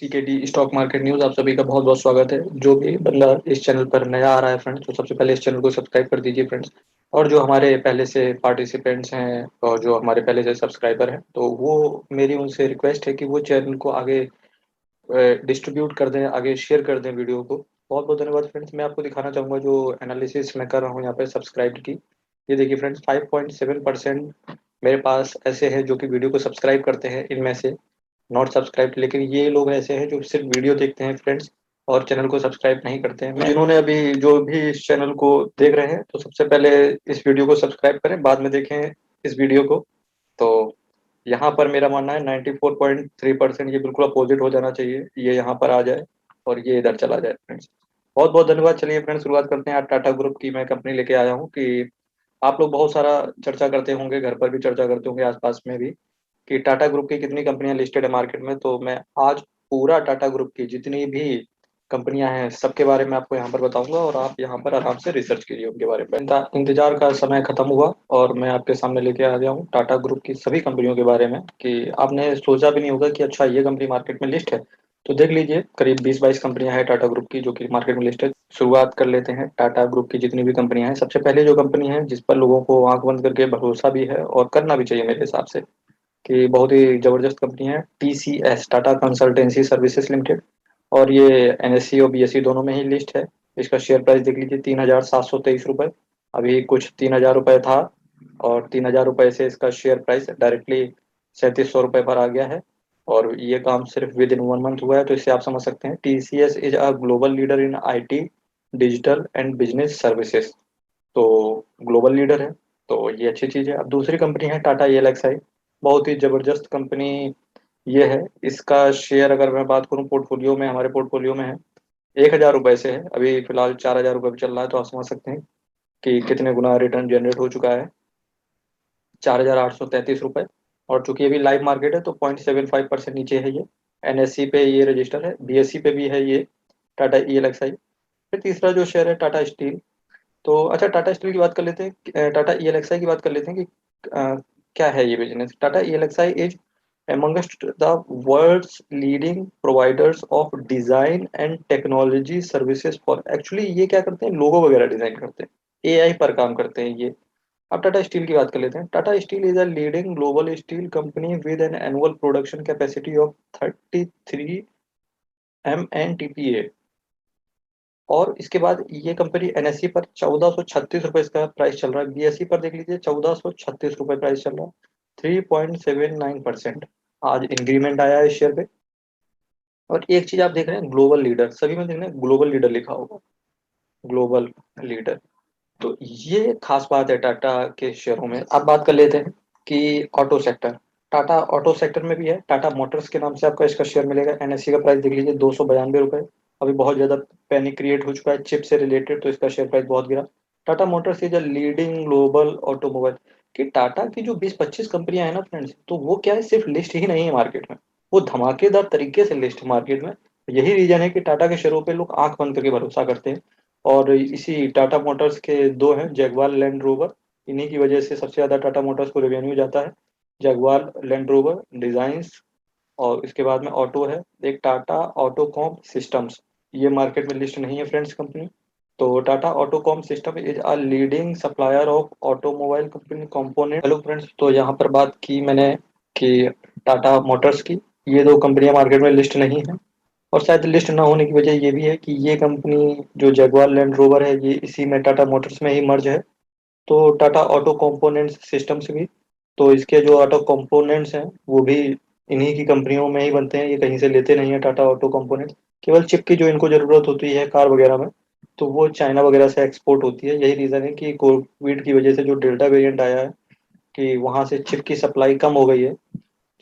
CKD stock market news आप सभी का बहुत बहुत स्वागत है। जो भी बंदा इस चैनल पर नया आ रहा है फ्रेंड्स, तो सबसे पहले इस चैनल को सब्सक्राइब कर दीजिए फ्रेंड्स। और जो हमारे पहले से पार्टिसिपेंट्स हैं और जो हमारे पहले से सब्सक्राइबर हैं, तो वो मेरी उनसे रिक्वेस्ट है कि वो चैनल को आगे डिस्ट्रीब्यूट कर दें, आगे शेयर कर दें वीडियो को। बहुत बहुत धन्यवाद फ्रेंड्स। मैं आपको दिखाना चाहूंगा जो एनालिसिस मैं कर रहा हूँ यहाँ पे सब्सक्राइब की। ये देखिए फ्रेंड्स, 5.7% मेरे पास ऐसे हैं जो कि वीडियो को सब्सक्राइब करते हैं। इनमें से नॉट सब्सक्राइब, लेकिन ये लोग ऐसे हैं जो सिर्फ वीडियो देखते हैं फ्रेंड्स और चैनल को सब्सक्राइब नहीं करते हैं। जिन्होंने अभी जो भी इस चैनल को देख रहे हैं, तो सबसे पहले इस वीडियो को सब्सक्राइब करें, बाद में देखें इस वीडियो को। तो यहाँ पर मेरा मानना है 94.3% ये बिल्कुल अपोजिट हो जाना चाहिए, ये यहाँ पर आ जाए और ये इधर चला जाए फ्रेंड्स। बहुत बहुत धन्यवाद। चलिए फ्रेंड्स, शुरुआत करते हैं। आज टाटा ग्रुप की मैं कंपनी लेके आया हूँ कि आप लोग बहुत सारा चर्चा करते होंगे, घर पर भी चर्चा करते होंगे, आसपास में भी, कि टाटा ग्रुप की कितनी कंपनियां लिस्टेड है मार्केट में। तो मैं आज पूरा टाटा ग्रुप की जितनी भी कंपनियां हैं सबके बारे में आपको यहाँ पर बताऊंगा और आप यहाँ पर आराम से रिसर्च कीजिए उनके बारे में। इंतजार का समय खत्म हुआ और मैं आपके सामने लेके आ गया हूँ टाटा ग्रुप की सभी कंपनियों के बारे में, कि आपने सोचा भी नहीं होगा कि अच्छा ये कंपनी मार्केट में लिस्ट है। तो देख लीजिए, करीब 20-22 कंपनियां हैं टाटा ग्रुप की जो कि मार्केट में लिस्ट है। शुरुआत कर लेते हैं टाटा ग्रुप की जितनी भी कंपनियां हैं। सबसे पहले जो कंपनी है जिस पर लोगों को आंख बंद करके भरोसा भी है और करना भी चाहिए मेरे हिसाब से, कि बहुत ही जबरदस्त कंपनी है, TCS Tata consultancy services limited. और ये एनएससी और बीएससी दोनों में ही लिस्ट है। इसका शेयर प्राइस देख लीजिए, 3,723 रुपये। अभी कुछ 3,000 रुपये था और 3,000 रुपये से इसका शेयर प्राइस डायरेक्टली 3,700 रुपये पर आ गया है। और ये काम सिर्फ विद इन 1 मंथ हुआ है, तो इससे आप समझ सकते हैं TCS is a global leader in IT, digital and business services. तो ग्लोबल लीडर है, तो ये अच्छी चीज़ है। अब दूसरी कंपनी है टाटा ELXI। बहुत ही जबरदस्त कंपनी ये है। इसका शेयर अगर मैं बात करूं पोर्टफोलियो में, हमारे पोर्टफोलियो में है, 1,000 रुपये से है, अभी फिलहाल 4,000 रुपये चल रहा है। तो आप समझ सकते हैं कि कितने गुना रिटर्न जनरेट हो चुका है, 4,833 रुपये। और चूंकि अभी लाइव मार्केट है तो 0.75% नीचे है ये। एनएससी पे ये रजिस्टर है, बीएससी पे भी है ये टाटा ELXI। फिर तीसरा जो शेयर है टाटा स्टील। तो अच्छा, टाटा स्टील की बात कर लेते हैं, टाटा ELXI की बात कर लेते हैं कि क्या है ये business. Tata ELXI is amongst the world's leading providers of design and technology services for, actually ये क्या करते हैं, लोगो वगैरह डिजाइन करते हैं, एआई पर काम करते हैं ये। अब टाटा स्टील की बात कर लेते हैं। Tata steel is a leading global steel company with an annual production capacity of 33 MNTPA। और इसके बाद ये कंपनी एनएससी पर 1,436 रुपये इसका प्राइस चल रहा है। बीएससी पर देख लीजिए, 1,436 रुपये प्राइस चल रहा है। 3.79% आज इंक्रीमेंट आया है इस शेयर पे। और एक चीज आप देख रहे हैं, ग्लोबल लीडर, सभी में देख रहे हैं ग्लोबल लीडर लिखा होगा, ग्लोबल लीडर। तो ये खास बात है टाटा के शेयरों में। अब बात कर लेते हैं कि auto sector, Tata auto sector में भी है। टाटा मोटर्स के नाम से आपका इसका शेयर मिलेगा। एनएससी का प्राइस देख लीजिए, 292 रुपये। अभी बहुत ज्यादा पैनिक क्रिएट हो चुका है चिप से रिलेटेड, तो इसका शेयर प्राइस बहुत गिरा। Tata Motors is a leading global automobile. कि टाटा की जो 20-25 कंपनियां हैं ना फ्रेंड्स, तो वो क्या है, सिर्फ लिस्ट ही नहीं है मार्केट में, वो धमाकेदार तरीके से लिस्ट है मार्केट में। यही रीजन है कि टाटा के शेयरों पे लोग आंख बंद करके भरोसा करते हैं। और इसी टाटा मोटर्स के दो हैं, जगुआर लैंड रोवर। इन्हीं की वजह से सबसे ज्यादा टाटा मोटर्स को रेवेन्यू जाता है। Jaguar Land Rover designs. और इसके बाद में ऑटो है, एक टाटा ऑटोकॉम सिस्टम्स। ये मार्केट में लिस्ट नहीं है फ्रेंड्स कंपनी। तो Tata Autocomp system is a leading supplier of automobile company component. Hello friends, तो यहाँ पर बात की मैंने कि टाटा मोटर्स की, ये दो कंपनियां मार्केट में लिस्ट नहीं है। और शायद लिस्ट ना होने की वजह ये भी है कि ये कंपनी जो जगुआर लैंड रोवर है, ये इसी में टाटा मोटर्स में ही मर्ज है। तो टाटा ऑटो कंपोनेंट्स सिस्टम्स भी, तो इसके जो ऑटो कंपोनेंट्स हैं वो भी इन्हीं की कंपनियों में ही बनते हैं, ये कहीं से लेते नहीं है टाटा ऑटो कंपोनेंट्स। केवल चिप की जो इनको जरूरत होती है कार वगैरह में, तो वो चाइना वगैरह से एक्सपोर्ट होती है। यही रीजन है कि कोविड की वजह से जो डेल्टा वेरिएंट आया है, कि वहां से चिप की सप्लाई कम हो गई है,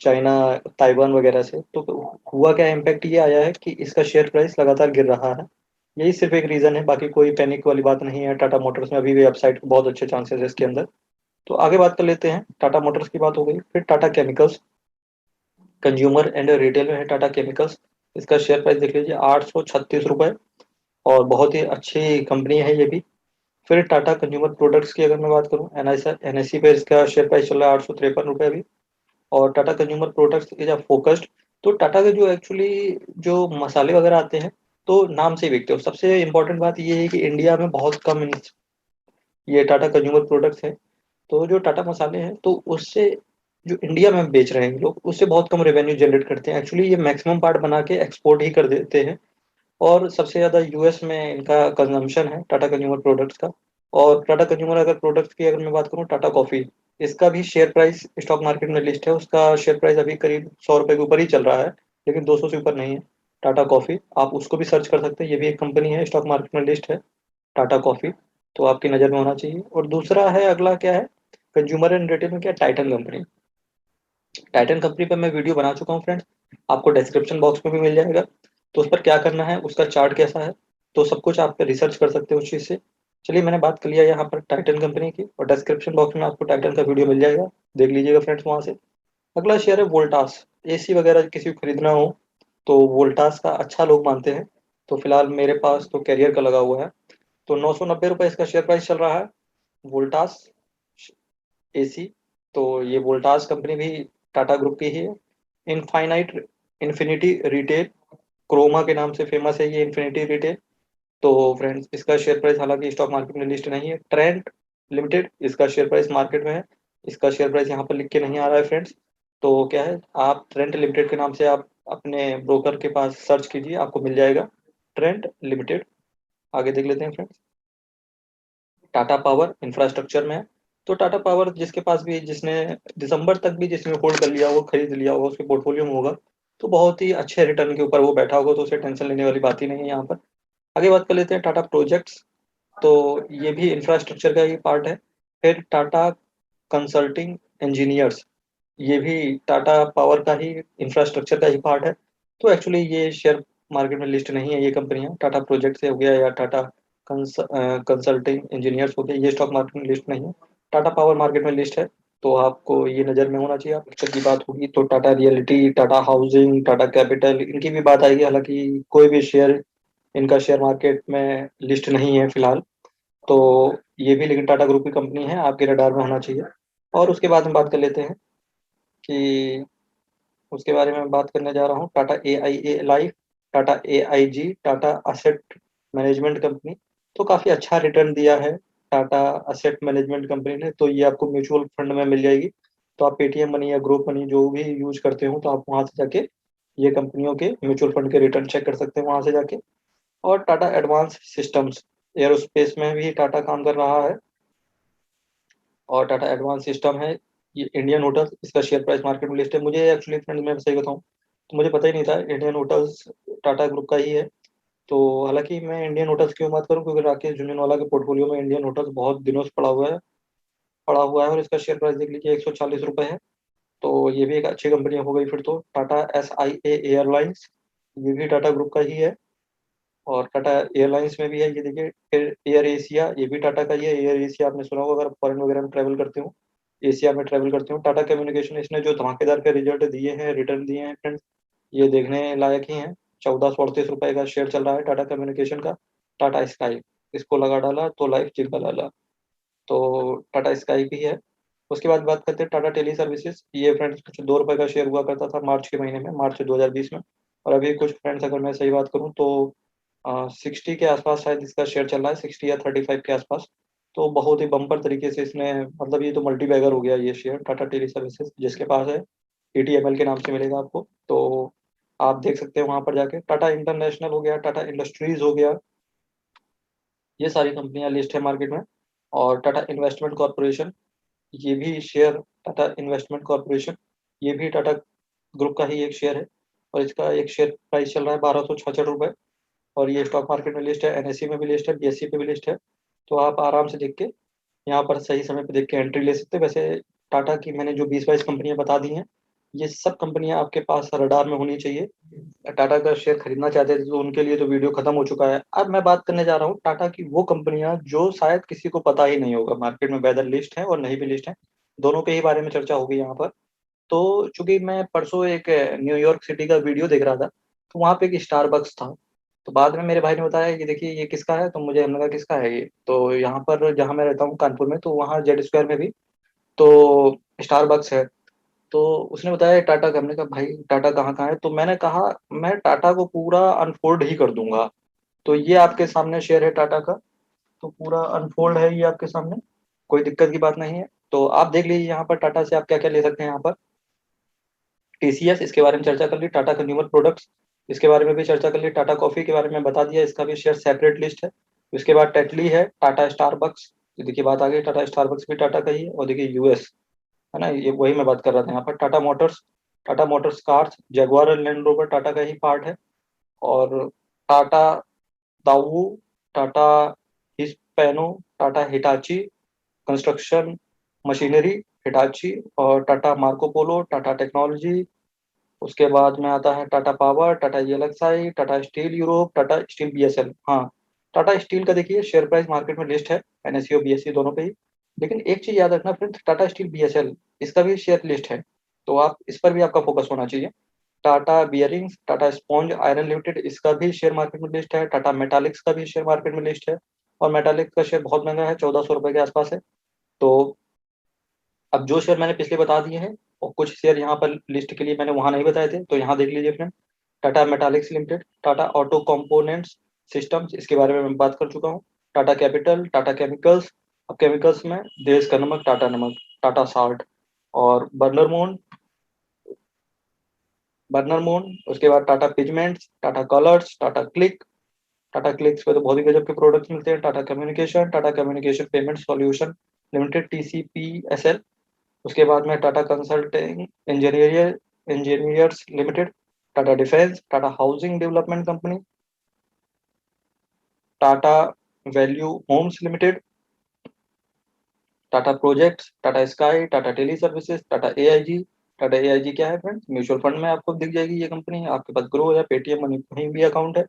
चाइना, ताइवान वगैरह से। तो हुआ क्या, इम्पैक्ट ये आया है कि इसका शेयर प्राइस लगातार गिर रहा है। यही सिर्फ एक रीजन है, बाकी कोई पैनिक वाली बात नहीं है। टाटा मोटर्स में अभी भी अपसाइड के बहुत अच्छे चांसेस है इसके अंदर। तो आगे बात कर लेते हैं, टाटा मोटर्स की बात हो गई। फिर Tata chemicals, consumer and retail में है टाटा केमिकल्स। इसका शेयर प्राइस देख लीजिए, 836 रुपये। और बहुत ही अच्छी कंपनी है ये भी। फिर टाटा कंज्यूमर प्रोडक्ट्स की अगर मैं बात करूँ, एनएससी पे इसका शेयर प्राइस चल रहा है 853 रुपये अभी। और Tata consumer products is a focused तो टाटा के जो एक्चुअली जो मसाले वगैरह आते हैं, तो नाम से ही बिकते हो। सबसे इम्पोर्टेंट बात ये है कि इंडिया में बहुत कम ये टाटा कंज्यूमर प्रोडक्ट्स हैं। तो जो टाटा मसाले हैं, तो उससे जो इंडिया में बेच रहे हैं लोग, उससे बहुत कम रेवेन्यू जनरेट करते हैं। एक्चुअली ये मैक्सिमम पार्ट बना के एक्सपोर्ट ही कर देते हैं। और सबसे ज़्यादा यूएस में इनका कंजम्पशन है टाटा कंज्यूमर प्रोडक्ट्स का। और टाटा कंज्यूमर अगर प्रोडक्ट्स की अगर मैं बात करूँ, टाटा कॉफ़ी, इसका भी शेयर प्राइस स्टॉक मार्केट में लिस्ट है। उसका शेयर प्राइस अभी करीब 100 रुपये के ऊपर ही चल रहा है, लेकिन 200 से ऊपर नहीं है। टाटा कॉफ़ी आप उसको भी सर्च कर सकते हैं, ये भी एक कंपनी है, स्टॉक मार्केट में लिस्ट है, टाटा कॉफ़ी। तो आपकी नज़र में होना चाहिए। और दूसरा है, अगला क्या है, कंज्यूमर एंड रिटेल में क्या, टाइटन कंपनी। टाइटन कंपनी पर मैं वीडियो बना चुका हूँ फ्रेंड्स, आपको डिस्क्रिप्शन बॉक्स में भी मिल जाएगा। तो उस पर क्या करना है, उसका चार्ट कैसा है, तो सब कुछ आप रिसर्च कर सकते हो उस चीज़ से। चलिए, मैंने बात कर लिया यहाँ पर टाइटन कंपनी की, और डिस्क्रिप्शन बॉक्स में आपको टाइटन का वीडियो मिल जाएगा, देख लीजिएगा फ्रेंड्स वहाँ से। अगला शेयर है वोल्टास। एसी वगैरह किसी को खरीदना हो तो वोल्टास का अच्छा लोग मानते हैं। तो फिलहाल मेरे पास तो कैरियर का लगा हुआ है। तो 990 रुपये इसका शेयर प्राइस चल रहा है, वोल्टास एसी। तो ये वोल्टास कंपनी भी टाटा ग्रुप की ही है। इनफाइनाइट इन्फिनिटी रिटेल, क्रोमा के नाम से फेमस है ये इन्फिनिटी रिटेल। तो फ्रेंड्स, इसका शेयर प्राइस हालांकि स्टॉक मार्केट में लिस्ट नहीं है। ट्रेंड लिमिटेड, इसका शेयर प्राइस मार्केट में है। इसका शेयर प्राइस यहाँ पर लिख के नहीं आ रहा है फ्रेंड्स। तो क्या है, आप ट्रेंड लिमिटेड के नाम से आप अपने ब्रोकर के पास सर्च कीजिए, आपको मिल जाएगा ट्रेंड लिमिटेड। आगे देख लेते हैं फ्रेंड्स। टाटा पावर इंफ्रास्ट्रक्चर में है। तो टाटा पावर जिसके पास भी, जिसने दिसंबर तक भी जिसने होल्ड कर लिया, वो खरीद लिया होगा, उसके पोर्टफोलियो में होगा, तो बहुत ही अच्छे रिटर्न के ऊपर वो बैठा होगा, तो उसे टेंशन लेने वाली बात ही नहीं है यहाँ पर। आगे बात कर लेते हैं टाटा प्रोजेक्ट्स। तो ये भी इंफ्रास्ट्रक्चर का ही पार्ट है। फिर टाटा कंसल्टिंग इंजीनियर्स, ये भी टाटा पावर का ही इंफ्रास्ट्रक्चर का ही पार्ट है। तो एक्चुअली ये शेयर मार्केट में लिस्ट नहीं है, ये कंपनियां टाटा प्रोजेक्ट से हो गया या टाटा कंसल्टिंग इंजीनियर्स हो गया, ये स्टॉक मार्केट में लिस्ट नहीं है। टाटा पावर मार्केट में लिस्ट है। तो आपको ये नज़र में होना चाहिए। आप की बात होगी तो Tata reality, Tata housing, Tata capital, इनकी भी बात आएगी। हालांकि कोई भी शेयर इनका शेयर मार्केट में लिस्ट नहीं है फिलहाल। तो ये भी लेकिन टाटा ग्रुप की कंपनी है, आपके रडार में होना चाहिए। और उसके बाद हम बात कर लेते हैं कि उसके बारे में बात करने जा रहा हूँ, Tata A I A life, Tata A I G, Tata asset management company. तो काफ़ी अच्छा रिटर्न दिया है टाटा असेट मैनेजमेंट कंपनी ने। तो ये आपको म्यूचुअल फंड में मिल जाएगी। तो आप पेटीएम मनी या ग्रुप मनी जो भी यूज करते हो, तो आप वहाँ से जाके ये कंपनियों के म्यूचुअल फंड के रिटर्न चेक कर सकते हैं वहाँ से जाके। और टाटा एडवांस सिस्टम्स, एरोस्पेस में भी टाटा काम कर रहा है। और टाटा एडवांस सिस्टम है, ये इंडियन होटल्स, इसका शेयर प्राइस मार्केट में लिस्ट है। मुझे एक्चुअली फ्रेंड, मैं सही बताऊँ तो मुझे पता ही नहीं था इंडियन होटल्स टाटा ग्रुप का ही है। तो हालांकि मैं इंडियन होटल्स क्यों बात करूँ, क्योंकि राकेश झुनझुनवाला के पोर्टफोलियो में इंडियन होटल्स बहुत दिनों से पड़ा हुआ है। और इसका शेयर प्राइस देख लीजिए, 140 रुपये है। तो ये भी एक अच्छी कंपनी हो गई फिर तो। Tata S I A airlines, ये भी टाटा ग्रुप का ही है। और टाटा एयरलाइंस में भी है, ये देखिए। फिर एयर एशिया, ये भी टाटा का ही है। एयर एशिया आपने सुना होगा अगर फॉरेन वगैरह में ट्रैवल करते हो, एशिया में ट्रैवल करते हो। टाटा कम्युनिकेशन, इसने जो धमाकेदार के रिजल्ट दिए हैं, रिटर्न दिए हैं फ्रेंड्स, ये देखने लायक ही हैं। 1438 रुपये का शेयर चल रहा है टाटा कम्युनिकेशन का। टाटा स्काई, इसको लगा डाला तो लाइफ जिंदा लाला। तो टाटा स्काई भी है। उसके बाद बात करते हैं टाटा टेली सर्विसेज। ये फ्रेंड्स कुछ 2 रुपये का शेयर हुआ करता था मार्च के महीने में, मार्च 2020 में। और अभी कुछ फ्रेंड्स, अगर मैं सही बात करूँ तो 60 के आसपास शायद इसका शेयर चल रहा है, 60 या 35 के आसपास। तो बहुत ही बम्पर तरीके से इसने, मतलब ये तो मल्टी बैगर हो गया ये शेयर टाटा टेली सर्विसेज, जिसके पास है टीटीएमएल के नाम से मिलेगा आपको। तो आप देख सकते हैं वहां पर जाके। टाटा इंटरनेशनल हो गया, टाटा इंडस्ट्रीज हो गया, ये सारी कंपनियां लिस्ट है मार्केट में। और टाटा इन्वेस्टमेंट कॉरपोरेशन, ये भी शेयर, टाटा इन्वेस्टमेंट कॉरपोरेशन, ये भी टाटा ग्रुप का ही एक शेयर है। और इसका एक शेयर प्राइस चल रहा है 1266 रुपये। और ये स्टॉक मार्केट में लिस्ट है, एनएससी में भी लिस्ट है, बीएससी पे भी लिस्ट है। तो आप आराम से देख के यहाँ पर सही समय पे देख के एंट्री ले सकते हैं। वैसे टाटा की मैंने जो 20-22 कंपनियां बता दी हैं, ये सब कंपनियां आपके पास रडार में होनी चाहिए। टाटा का शेयर खरीदना चाहते थे तो उनके लिए तो वीडियो खत्म हो चुका है। अब मैं बात करने जा रहा हूँ टाटा की वो कंपनियां जो शायद किसी को पता ही नहीं होगा मार्केट में, वेदर लिस्ट है और नहीं भी लिस्ट है, दोनों के ही बारे में चर्चा होगी यहाँ पर। तो चूंकि मैं परसों एक न्यूयॉर्क सिटी का वीडियो देख रहा था, तो वहाँ पे एक स्टारबक्स था। तो बाद में मेरे भाई ने बताया कि देखिए ये किसका है, तो मुझे हमने कहा किसका है ये, तो यहाँ पर जहाँ मैं रहता हूँ कानपुर में, तो वहाँ जेड स्क्वायर में भी तो स्टारबक्स है। तो उसने बताया टाटा का। हमने कहा भाई टाटा कहाँ कहाँ है, तो मैंने कहा मैं टाटा को पूरा अनफोल्ड ही कर दूंगा। तो ये आपके सामने शेयर है टाटा का, तो पूरा अनफोल्ड है ये आपके सामने, कोई दिक्कत की बात नहीं है। तो आप देख लीजिए यहाँ पर टाटा से आप क्या क्या ले सकते हैं। यहाँ पर टीसीएस, इसके बारे में चर्चा कर ली। टाटा कंज्यूमर प्रोडक्ट्स, इसके बारे में भी चर्चा कर ली। टाटा कॉफी के बारे में बता दिया, इसका भी शेयर सेपरेट लिस्ट है। उसके बाद टेटली है, टाटा स्टारबक्स, तो देखिए बात आ गई, टाटा स्टारबक्स भी टाटा का ही है। और देखिए यूएस, है ना, ये वही मैं बात कर रहा था यहाँ पर। Tata Motors, Tata Motors cars, Jaguar Land Rover Tata का ही पार्ट है। और Tata Daewoo, Tata Hispano, Tata Hitachi construction machinery, Hitachi, और Tata Marco Polo, Tata Technology. उसके बाद में आता है Tata Power, Tata Elxsi, Tata Steel Europe, Tata Steel BSL. हाँ, टाटा स्टील का देखिए शेयर प्राइस मार्केट में लिस्ट है, एनएससी और बीएससी दोनों पे ही। लेकिन एक चीज याद रखना फ्रेंड्स, टाटा स्टील बीएसएल इसका भी शेयर लिस्ट है, तो आप इस पर भी आपका फोकस होना चाहिए। Tata bearings, Tata sponge iron limited, इसका भी शेयर मार्केट में लिस्ट है। टाटा मेटालिक्स का भी शेयर मार्केट में लिस्ट है, और मेटालिक्स का शेयर बहुत महंगा है, 1400 रुपए के आसपास है। तो अब जो शेयर मैंने पिछले बता दिए हैं, और कुछ शेयर यहाँ पर लिस्ट के लिए मैंने वहां नहीं बताए थे, तो यहाँ देख लीजिए friend. Tata Metaliks Limited, Tata Auto Components Systems, इसके बारे में मैं बात कर चुका हूँ। टाटा कैपिटल, टाटा केमिकल्स, अब केमिकल्स में देश का नमक, टाटा नमक, टाटा साल्ट, और बर्नर मून, उसके बाद Tata Pigments, Tata Colours, Tata Cliq. Tata Cliqs पे तो बहुत ही गजब के प्रोडक्ट्स मिलते हैं। Tata Communication, Tata Communication Payment Solution Limited, TCPSL. उसके बाद में Tata Consulting engineers limited, Tata defence, Tata housing development company, Tata value homes limited, Tata projects, Tata sky, Tata tele services, Tata AIG. Tata AIG क्या है फ्रेंड्स, म्यूचुअल फंड में आपको दिख जाएगी ये कंपनी। आपके पास ग्रो या पेटीएम मनी कहीं भी अकाउंट है,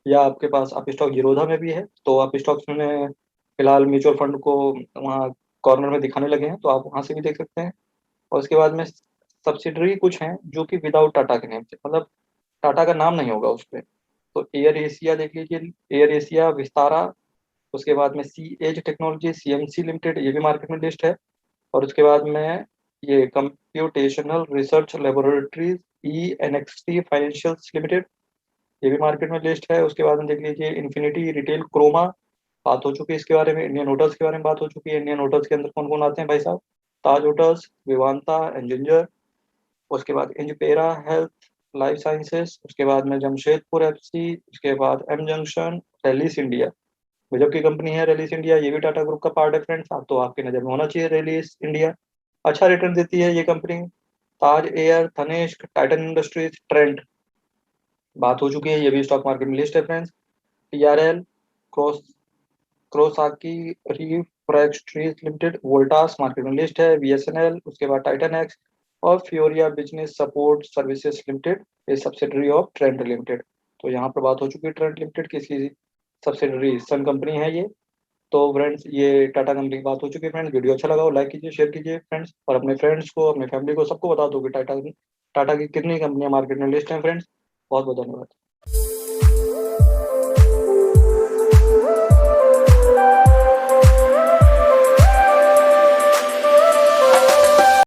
या आपके पास आप स्टॉक जीरोधा में भी है, तो आप स्टॉक्स में फिलहाल म्यूचुअल फंड को वहाँ कॉर्नर में दिखाने लगे हैं, तो आप वहां से भी देख सकते हैं। और उसके बाद में सब्सिडरी कुछ हैं जो कि विदाउट टाटा के नेम से, मतलब टाटा का नाम नहीं होगा उस पर। तो एयर एशिया देख लीजिए, एयर एशिया, विस्तारा। उसके बाद में सी एज टेक्नोलॉजी, सीएमसी लिमिटेड, ये भी मार्केट में लिस्ट है। और उसके बाद में ये कंप्यूटेशनल रिसर्च लेबोरेटरीज, ई एनएक्सटी फाइनेंशियल्स लिमिटेड, ये भी मार्केट में लिस्ट है। उसके बाद में देख लीजिए इन्फिनिटी रिटेल, क्रोमा, बात हो चुकी है इसके बारे में। इंडियन होटल्स के बारे में बात हो चुकी है। इंडियन होटल्स के अंदर कौन कौन आते हैं भाई साहब, ताज होटल्स, विवांता, एंजिनियर। उसके बाद इंजपेरा हेल्थ लाइफ साइंसेस, उसके बाद में जमशेदपुर एफसी, उसके बाद एम जंक्शन, रैलीस इंडिया, गजब की कंपनी है रैलीस इंडिया, ये भी टाटा ग्रुप का पार्ट है फ्रेंड्स। आप तो आपकी नज़र में होना चाहिए रैलीस इंडिया, अच्छा रिटर्न देती है ये कंपनी। Taj Air, Tanishq, Titan Industries, Trent, बात हो चुकी है, ये भी स्टॉक मार्केट में लिस्ट है friends. TRL, cross Krosaki Refractories Limited, Voltas market में लिस्ट है। बीएसएनएल, उसके बाद टाइटन एक्स, और Fiora Business Support Services Limited, ये सब्सिडरी ऑफ ट्रेंड लिमिटेड। तो यहाँ पर बात हो चुकी है ट्रेंड लिमिटेड की, इसकी सब्सिडरी सन कंपनी है ये। तो फ्रेंड्स ये टाटा कंपनी की बात हो चुकी है फ्रेंड्स। वीडियो अच्छा लगा हो लाइक कीजिए, शेयर कीजिए फ्रेंड्स, और अपने फ्रेंड्स को, अपने फैमिली को, सबको बता दो कि टाटा टाटा की कितनी कंपनियां मार्केट में लिस्ट हैं फ्रेंड्स। बहुत बहुत धन्यवाद।